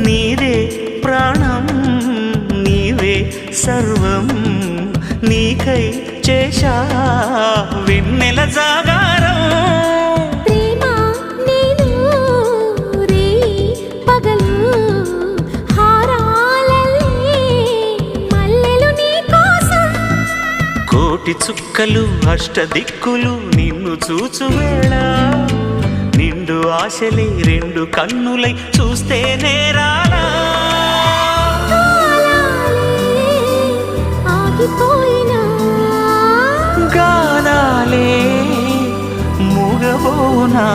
నీదే ప్రాణం నీవే సర్వం నీకై చేశా వెన్నెల జాగారం ప్రేమ నేను రే పగలు హారాలల్లే మల్లెలు నీ కోసం కోటి చుక్కలు అష్టదిక్కులు నిన్ను చూచువేళ నిండు ఆశలే రెండు కన్నులై చూస్తే నేరాలా ఆగిపోయినా గానాలే మూగబోనా